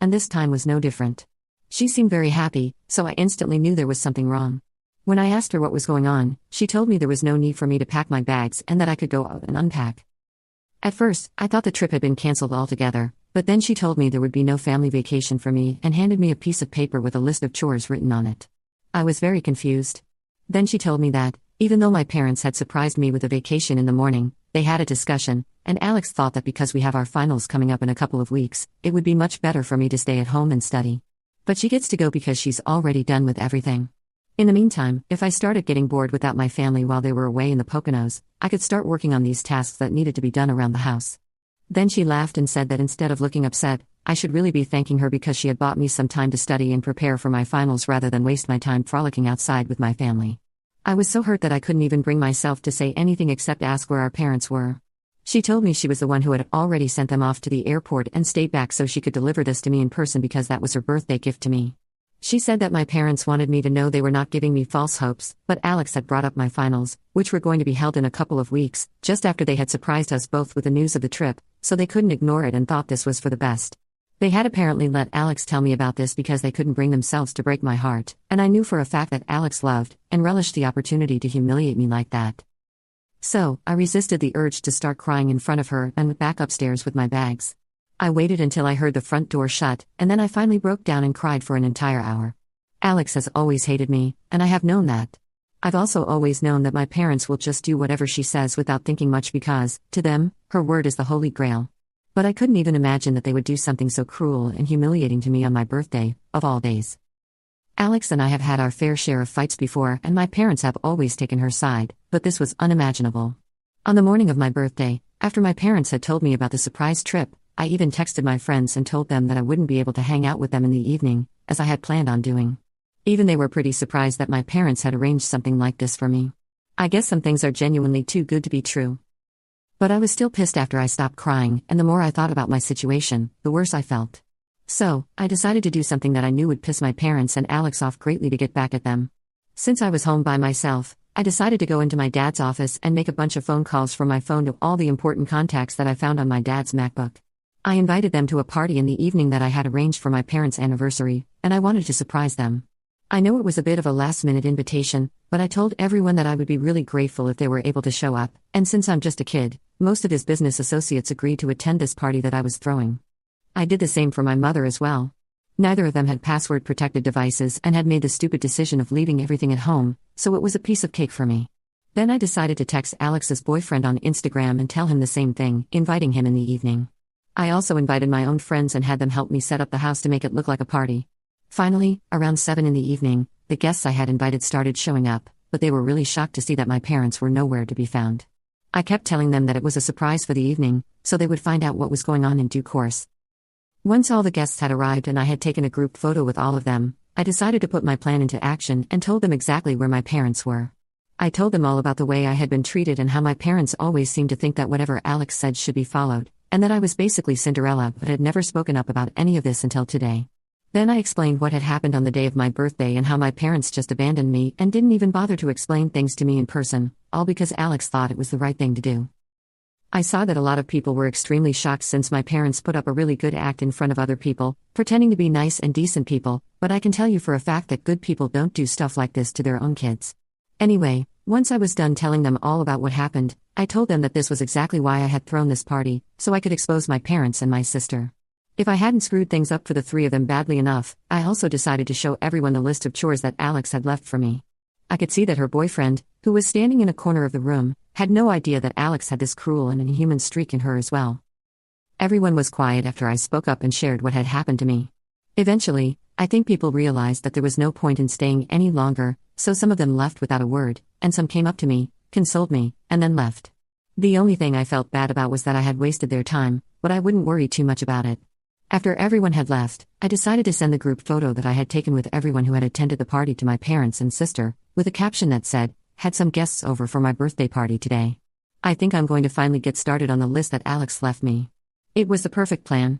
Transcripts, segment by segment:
and this time was no different. She seemed very happy, so I instantly knew there was something wrong. When I asked her what was going on, she told me there was no need for me to pack my bags and that I could go out and unpack. At first, I thought the trip had been cancelled altogether, but then she told me there would be no family vacation for me and handed me a piece of paper with a list of chores written on it. I was very confused. Then she told me that, even though my parents had surprised me with a vacation in the morning, they had a discussion, and Alex thought that because we have our finals coming up in a couple of weeks, it would be much better for me to stay at home and study. But she gets to go because she's already done with everything. In the meantime, if I started getting bored without my family while they were away in the Poconos, I could start working on these tasks that needed to be done around the house. Then she laughed and said that instead of looking upset, I should really be thanking her because she had bought me some time to study and prepare for my finals rather than waste my time frolicking outside with my family. I was so hurt that I couldn't even bring myself to say anything except ask where our parents were. She told me she was the one who had already sent them off to the airport and stayed back so she could deliver this to me in person because that was her birthday gift to me. She said that my parents wanted me to know they were not giving me false hopes, but Alex had brought up my finals, which were going to be held in a couple of weeks, just after they had surprised us both with the news of the trip, so they couldn't ignore it and thought this was for the best. They had apparently let Alex tell me about this because they couldn't bring themselves to break my heart, and I knew for a fact that Alex loved and relished the opportunity to humiliate me like that. So, I resisted the urge to start crying in front of her and went back upstairs with my bags. I waited until I heard the front door shut, and then I finally broke down and cried for an entire hour. Alex has always hated me, and I have known that. I've also always known that my parents will just do whatever she says without thinking much because, to them, her word is the Holy Grail. But I couldn't even imagine that they would do something so cruel and humiliating to me on my birthday, of all days. Alex and I have had our fair share of fights before, and my parents have always taken her side, but this was unimaginable. On the morning of my birthday, after my parents had told me about the surprise trip, I even texted my friends and told them that I wouldn't be able to hang out with them in the evening, as I had planned on doing. Even they were pretty surprised that my parents had arranged something like this for me. I guess some things are genuinely too good to be true. But I was still pissed after I stopped crying, and the more I thought about my situation, the worse I felt. So, I decided to do something that I knew would piss my parents and Alex off greatly to get back at them. Since I was home by myself, I decided to go into my dad's office and make a bunch of phone calls from my phone to all the important contacts that I found on my dad's MacBook. I invited them to a party in the evening that I had arranged for my parents' anniversary, and I wanted to surprise them. I know it was a bit of a last-minute invitation, but I told everyone that I would be really grateful if they were able to show up, and since I'm just a kid, most of his business associates agreed to attend this party that I was throwing. I did the same for my mother as well. Neither of them had password-protected devices and had made the stupid decision of leaving everything at home, so it was a piece of cake for me. Then I decided to text Alex's boyfriend on Instagram and tell him the same thing, inviting him in the evening. I also invited my own friends and had them help me set up the house to make it look like a party. Finally, around 7 in the evening, the guests I had invited started showing up, but they were really shocked to see that my parents were nowhere to be found. I kept telling them that it was a surprise for the evening, so they would find out what was going on in due course. Once all the guests had arrived and I had taken a group photo with all of them, I decided to put my plan into action and told them exactly where my parents were. I told them all about the way I had been treated and how my parents always seemed to think that whatever Alex said should be followed, and that I was basically Cinderella but had never spoken up about any of this until today. Then I explained what had happened on the day of my birthday and how my parents just abandoned me and didn't even bother to explain things to me in person, all because Alex thought it was the right thing to do. I saw that a lot of people were extremely shocked since my parents put up a really good act in front of other people, pretending to be nice and decent people, but I can tell you for a fact that good people don't do stuff like this to their own kids. Anyway, once I was done telling them all about what happened, I told them that this was exactly why I had thrown this party, so I could expose my parents and my sister. If I hadn't screwed things up for the three of them badly enough, I also decided to show everyone the list of chores that Alex had left for me. I could see that her boyfriend, who was standing in a corner of the room, had no idea that Alex had this cruel and inhuman streak in her as well. Everyone was quiet after I spoke up and shared what had happened to me. Eventually, I think people realized that there was no point in staying any longer, so some of them left without a word, and some came up to me, consoled me, and then left. The only thing I felt bad about was that I had wasted their time, but I wouldn't worry too much about it. After everyone had left, I decided to send the group photo that I had taken with everyone who had attended the party to my parents and sister, with a caption that said, "Had some guests over for my birthday party today. I think I'm going to finally get started on the list that Alex left me." It was the perfect plan.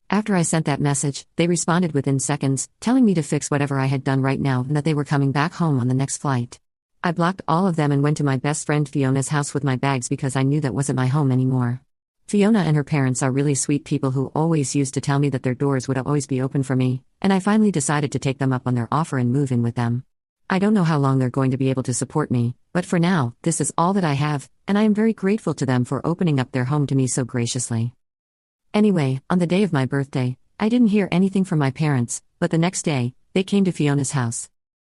After I sent that message, they responded within seconds, telling me to fix whatever I had done right now and that they were coming back home on the next flight. I blocked all of them and went to my best friend Fiona's house with my bags because I knew that wasn't my home anymore. Fiona and her parents are really sweet people who always used to tell me that their doors would always be open for me, and I finally decided to take them up on their offer and move in with them. I don't know how long they're going to be able to support me, but for now, this is all that I have, and I am very grateful to them for opening up their home to me so graciously. Anyway, on the day of my birthday, I didn't hear anything from my parents, but the next day, they came to Fiona's house.